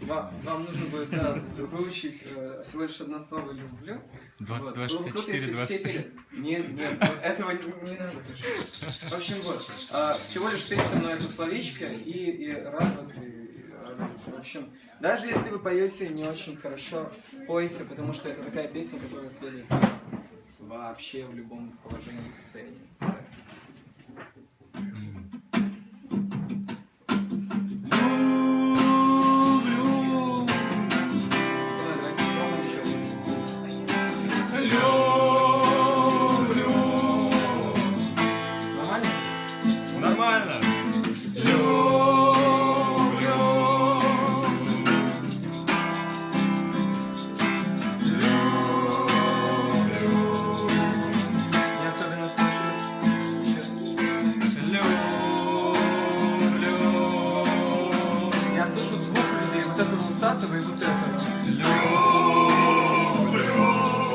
Вам нужно будет выучить всего лишь одно слово «люблю». 22, Вот. Было бы круто, 64, если бы все 23. пели. Нет, вот этого не надо. В общем, вот. Всего лишь петь со мной это словечко и радоваться, и радоваться. В общем, даже если вы поете не очень хорошо, пойте, потому что это такая песня, которую следует петь вообще в любом положении и состоянии. Нормально. Я особенно слышу. Я слышу звук людей, вот этого усатого и вот этого.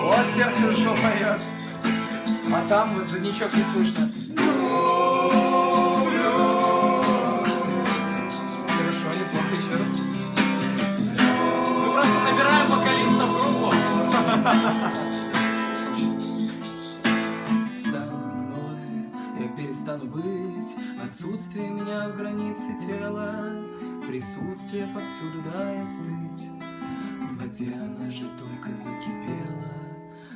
Вот все хорошо поет. А там вот задничок не слышно. Хорошо, неплохо, еще раз. Мы просто набираем вокалиста в группу. Я перестану быть, отсутствие меня в границе тела, присутствие повсюду, дай остыть. В воде она же только закипела,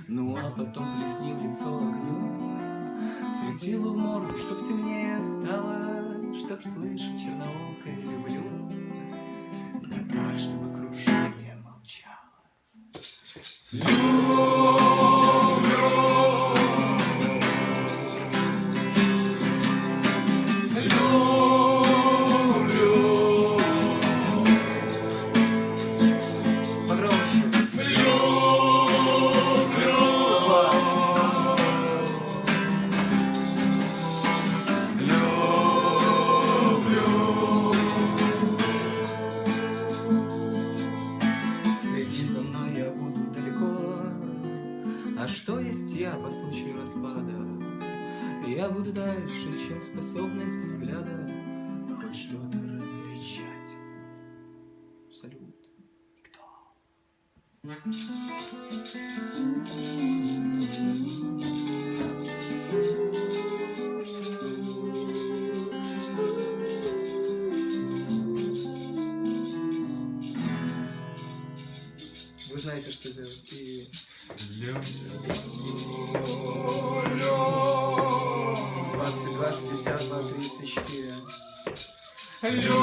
ну а потом плесни в лицо огнем, светило в морду, чтоб темнее стало, чтоб слышать черноокое люблю, да так, чтобы кружение молчало. Следи за мной, я буду далеко. А что есть я по случаю распада? Я буду дальше, чем способность взгляда хоть что-то различать. Салют, Вы знаете, что делать. И... 22, 62, 34. Люблю.